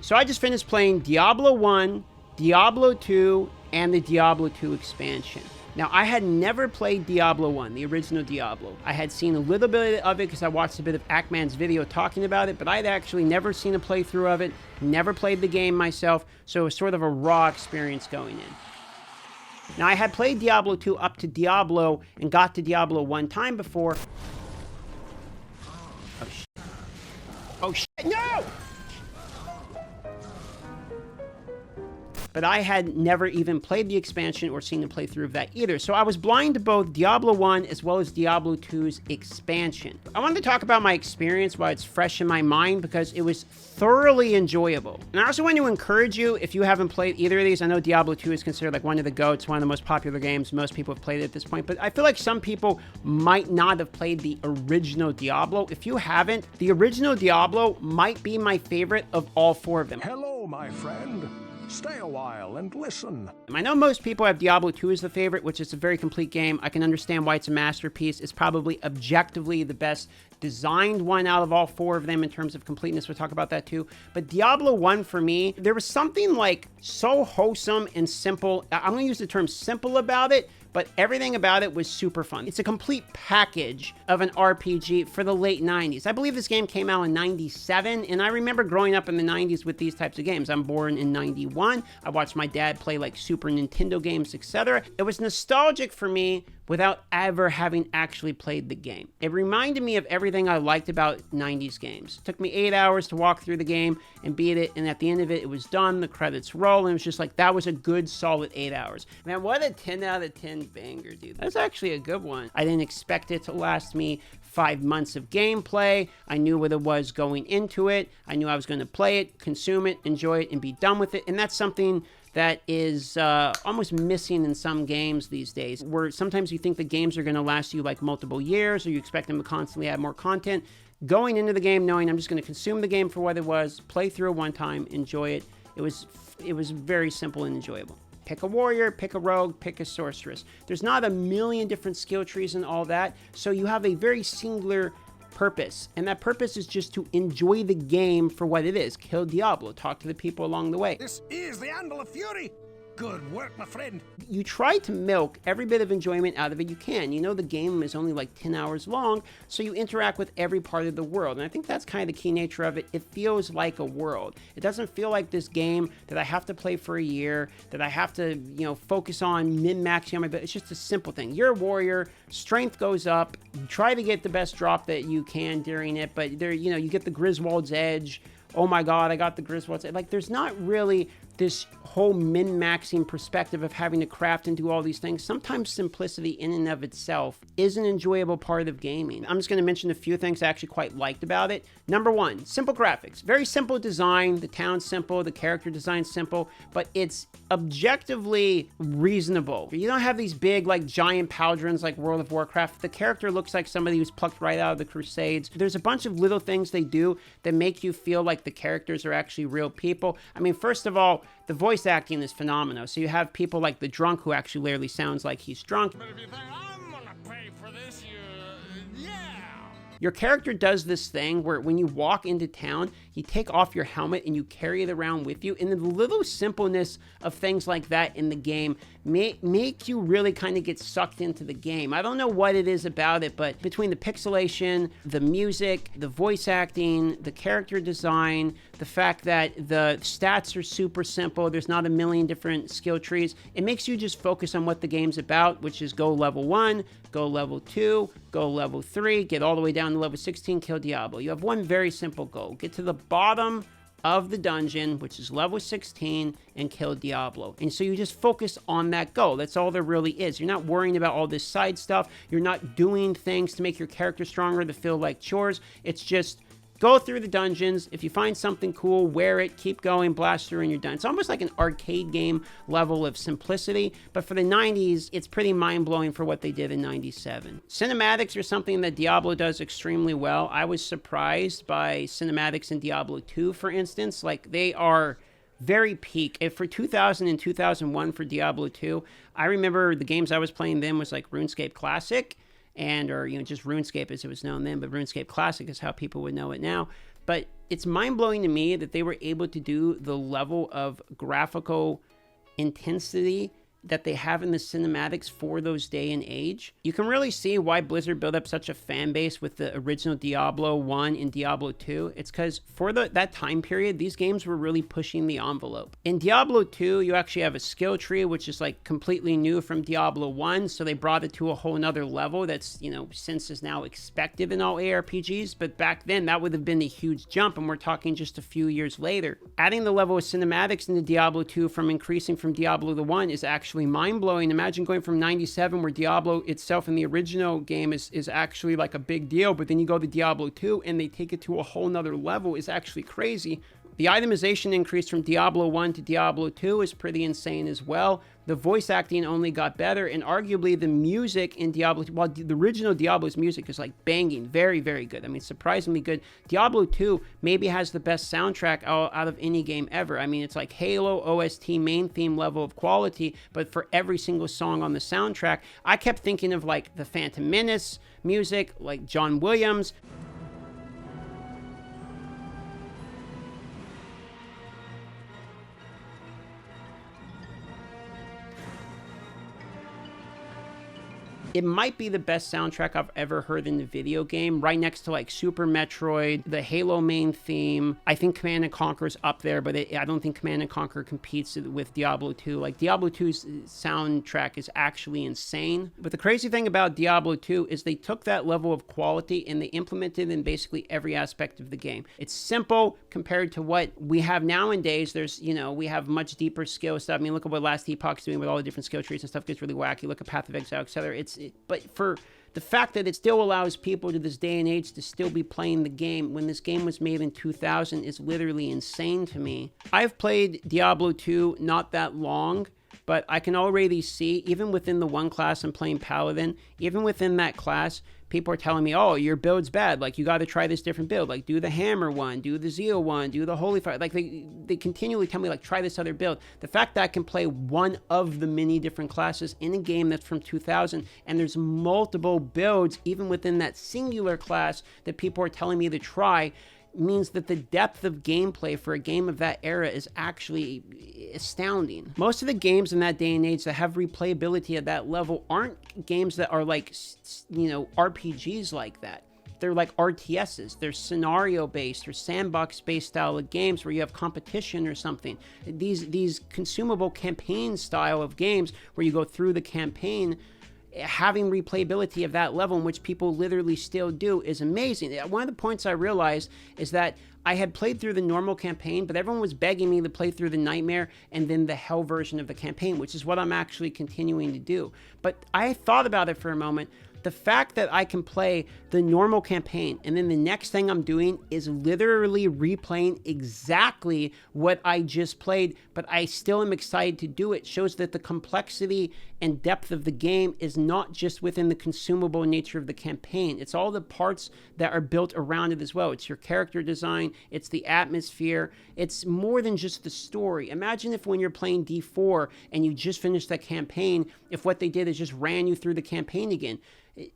So I just finished playing Diablo 1, Diablo 2, and the Diablo 2 expansion. Now, I had never played Diablo 1, the original Diablo. I had seen a little bit of it because I watched a bit of Ackman's video talking about it, but I'd actually never seen a playthrough of it, never played the game myself, so it was sort of a raw experience going in. Now, I had played Diablo 2 up to Diablo and got to Diablo one time before. Oh, shit. Oh, shit, no! But I had never even played the expansion or seen a playthrough of that either. So I was blind to both Diablo 1 as well as Diablo 2's expansion. I wanted to talk about my experience while it's fresh in my mind because it was thoroughly enjoyable. And I also want to encourage you, if you haven't played either of these, I know Diablo 2 is considered like one of the GOATs, one of the most popular games. Most people have played it at this point, but I feel like some people might not have played the original Diablo. If you haven't, the original Diablo might be my favorite of all four of them. Hello, my friend. Stay a while and listen. I know most people have Diablo 2 as the favorite, which is a very complete game. I can understand why it's a masterpiece. It's probably objectively the best designed one out of all four of them in terms of completeness. We'll talk about that too. But Diablo 1 for me, there was something like so wholesome and simple. I'm going to use the term simple about it, but everything about it was super fun. It's a complete package of an RPG for the late 90s. I believe this game came out in 97, and I remember growing up in the 90s with these types of games. I'm born in 91. I watched my dad play like Super Nintendo games, etc. It was nostalgic for me without ever having actually played the game. It reminded me of everything I liked about 90s games. It took me 8 hours to walk through the game and beat it, and at the end of it, it was done, the credits roll, and it was just like, that was a good, solid 8 hours. Man, what a 10 out of 10 banger, dude. That's actually a good one. I didn't expect it to last me 5 months of gameplay. I knew what it was going into it. I knew I was going to play it, consume it, enjoy it, and be done with it, and that's something that is almost missing in some games these days, where sometimes you think the games are going to last you like multiple years, or you expect them to constantly add more content. Going into the game knowing I'm just going to consume the game for what it was, play through it one time, enjoy it. It was very simple and enjoyable. Pick a warrior, pick a rogue, pick a sorceress. There's not a million different skill trees and all that, so you have a very singular purpose, and that purpose is just to enjoy the game for what it is. Kill Diablo, talk to the people along the way. This is the Anvil of Fury. Good work, my friend. You try to milk every bit of enjoyment out of it you can. You know the game is only like 10 hours long, so you interact with every part of the world. And I think that's kind of the key nature of it. It feels like a world. It doesn't feel like this game that I have to play for a year, that I have to, focus on min-maxing on my bit. It's just a simple thing. You're a warrior, strength goes up, you try to get the best drop that you can during it, but there, you get the Griswold's Edge. Oh my God, I got the Griswold's Edge. Like, there's not really this whole min-maxing perspective of having to craft and do all these things. Sometimes simplicity in and of itself is an enjoyable part of gaming. I'm just going to mention a few things I actually quite liked about it. Number one, simple graphics. Very simple design. The town's simple. The character design's simple. But it's objectively reasonable. You don't have these big, like, giant pauldrons like World of Warcraft. The character looks like somebody who's plucked right out of the Crusades. There's a bunch of little things they do that make you feel like the characters are actually real people. I mean, first of all, the voice acting is phenomenal. So you have people like the drunk who actually literally sounds like he's drunk. But if you think I'm gonna pay for this, Your character does this thing where when you walk into town, you take off your helmet and you carry it around with you. And the little simpleness of things like that in the game make you really kind of get sucked into the game. I don't know what it is about it, but between the pixelation, the music, the voice acting, the character design, the fact that the stats are super simple, there's not a million different skill trees, it makes you just focus on what the game's about, which is go level 1, go level 2, go level 3, get all the way down to level 16, kill Diablo. You have one very simple goal. Get to the bottom of the dungeon, which is level 16, and kill Diablo. And so you just focus on that goal. That's all there really is. You're not worrying about all this side stuff. You're not doing things to make your character stronger to feel like chores. It's just go through the dungeons. If you find something cool, wear it, keep going, blast through, and you're done. It's almost like an arcade game level of simplicity, but for the 90s, it's pretty mind-blowing for what they did in 97. Cinematics are something that Diablo does extremely well. I was surprised by cinematics in Diablo 2, for instance. Like, they are very peak. If for 2000 and 2001 for Diablo 2, I remember the games I was playing then was like RuneScape Classic, or just RuneScape as it was known then, but RuneScape Classic is how people would know it now. But it's mind-blowing to me that they were able to do the level of graphical intensity that they have in the cinematics for those day and age. You can really see why Blizzard built up such a fan base with the original Diablo I and Diablo II. It's because for that time period, these games were really pushing the envelope. In Diablo II, you actually have a skill tree, which is like completely new from Diablo I, so they brought it to a whole nother level that's, you know, since is now expected in all ARPGs, but back then that would have been a huge jump, and we're talking just a few years later. Adding the level of cinematics into Diablo II from increasing from Diablo I is actually mind-blowing. Imagine going from 97, where Diablo itself in the original game is actually like a big deal, but then you go to Diablo 2 and they take it to a whole nother level, is actually crazy. The itemization increase from Diablo 1 to Diablo 2 is pretty insane as well. The voice acting only got better, and arguably the music in Diablo 2, well, the original Diablo's music is like banging, very, very good. I mean, surprisingly good. Diablo 2 maybe has the best soundtrack out of any game ever. I mean, it's like Halo OST main theme level of quality, but for every single song on the soundtrack, I kept thinking of like the Phantom Menace music, like John Williams. It might be the best soundtrack I've ever heard in the video game, right next to like Super Metroid, the Halo main theme. I think Command & Conquer's up there, but I don't think Command & Conquer competes with Diablo 2. Like, Diablo 2's soundtrack is actually insane. But the crazy thing about Diablo 2 is they took that level of quality and they implemented it in basically every aspect of the game. It's simple compared to what we have nowadays. There's, you know, we have much deeper skill stuff. I mean, look at what Last Epoch's doing with all the different skill trees and stuff. Gets really wacky. Look at Path of Exile, etc. But for the fact that it still allows people to this day and age to still be playing the game when this game was made in 2000 is literally insane to me. I've played Diablo 2 not that long, but I can already see, even within the one class I'm playing Paladin, even within that class, people are telling me, oh, your build's bad. Like, you got to try this different build. Like, do the hammer one, do the zeal one, do the holy fire. Like, they continually tell me, like, try this other build. The fact that I can play one of the many different classes in a game that's from 2000, and there's multiple builds, even within that singular class that people are telling me to try, means that the depth of gameplay for a game of that era is actually astounding. Most of the games in that day and age that have replayability at that level aren't games that are like, you know, RPGs like that. They're like RTSs. They're scenario-based or sandbox-based style of games where you have competition or something. These consumable campaign style of games where you go through the campaign, having replayability of that level, in which people literally still do, is amazing. One of the points I realized is that I had played through the normal campaign, but everyone was begging me to play through the Nightmare and then the Hell version of the campaign, which is what I'm actually continuing to do. But I thought about it for a moment. The fact that I can play the normal campaign and then the next thing I'm doing is literally replaying exactly what I just played, but I still am excited to do it, shows that the complexity and depth of the game is not just within the consumable nature of the campaign. It's all the parts that are built around it as well. It's your character design, it's the atmosphere, it's more than just the story. Imagine if when you're playing D4 and you just finished that campaign, if what they did is just ran you through the campaign again.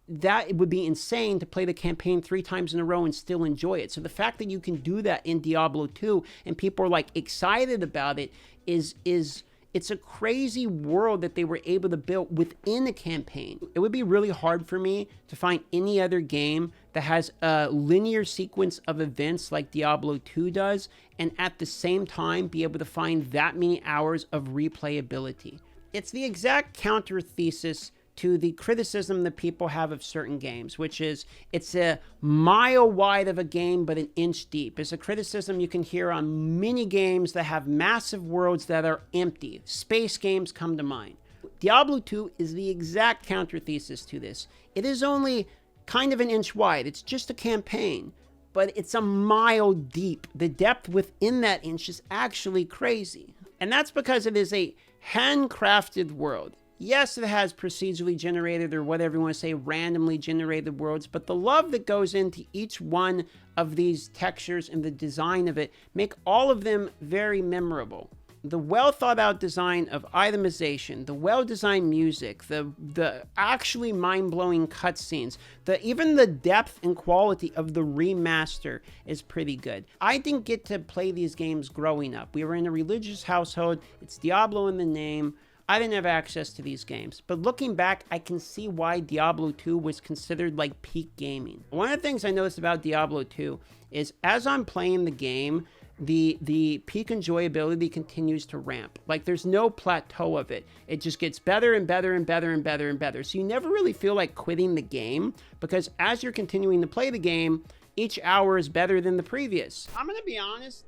That would be insane to play the campaign 3 times in a row and still enjoy it. So the fact that you can do that in Diablo 2 and people are like excited about it is it's a crazy world that they were able to build within a campaign. It would be really hard for me to find any other game that has a linear sequence of events like Diablo 2 does, and at the same time be able to find that many hours of replayability. It's the exact counter thesis to the criticism that people have of certain games, which is it's a mile wide of a game but an inch deep. It's a criticism you can hear on many games that have massive worlds that are empty. Space games come to mind. Diablo 2 is the exact counter thesis to this. It is only kind of an inch wide. It's just a campaign, but it's a mile deep. The depth within that inch is actually crazy. And that's because it is a handcrafted world. Yes, it has procedurally generated, or whatever you want to say, randomly generated worlds, but the love that goes into each one of these textures and the design of it make all of them very memorable. the well thought out design of itemization, the well designed music, the actually mind blowing cutscenes, even the depth and quality of the remaster is pretty good. I didn't get to play these games growing up. We were in a religious household. It's Diablo in the name. I didn't have access to these games, but looking back, I can see why Diablo II was considered like peak gaming. One of the things I noticed about Diablo II is as I'm playing the game, the peak enjoyability continues to ramp. Like there's no plateau of it. It just gets better and better and better and better and better. So you never really feel like quitting the game because as you're continuing to play the game, each hour is better than the previous. I'm gonna be honest,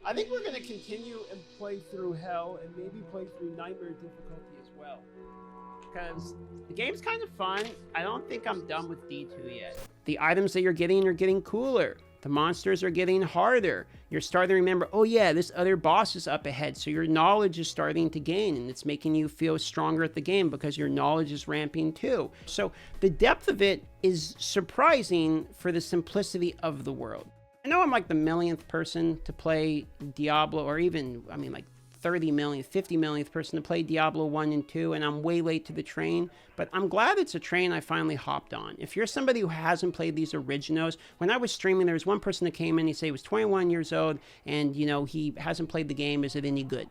I think we're going to continue and play through Hell and maybe play through Nightmare difficulty as well. Because the game's kind of fun. I don't think I'm done with D2 yet. The items that you're getting are getting cooler. The monsters are getting harder. You're starting to remember, oh yeah, this other boss is up ahead. So your knowledge is starting to gain and it's making you feel stronger at the game because your knowledge is ramping too. So the depth of it is surprising for the simplicity of the world. I know I'm like the millionth person to play Diablo, or even, I mean, like 30 millionth, 50 millionth person to play Diablo 1 and 2, and I'm way late to the train, but I'm glad it's a train I finally hopped on. If you're somebody who hasn't played these originals, when I was streaming, there was one person that came in, he said he was 21 years old, and, you know, he hasn't played the game, is it any good?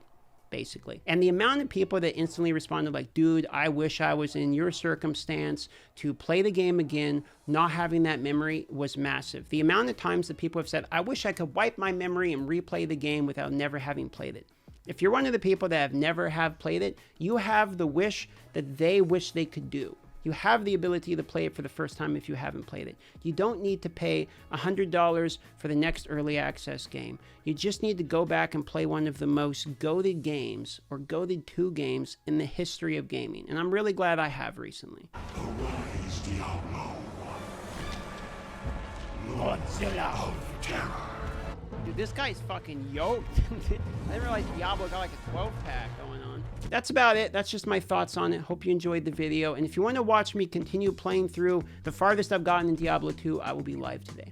Basically. And the amount of people that instantly responded like, dude, I wish I was in your circumstance to play the game again, not having that memory was massive. The amount of times that people have said, I wish I could wipe my memory and replay the game without never having played it. If you're one of the people that have never played it, you have the wish that they wish they could do. You have the ability to play it for the first time if you haven't played it. You don't need to pay $100 for the next early access game. You just need to go back and play one of the most goated games, or goated 2 games, in the history of gaming. And I'm really glad I have recently. Arise, Diablo. Godzilla of terror. Dude, this guy's fucking yoked. I didn't realize Diablo got like a 12-pack going on. That's about it. That's just my thoughts on it. Hope you enjoyed the video. And if you want to watch me continue playing through the farthest I've gotten in Diablo 2, I will be live today.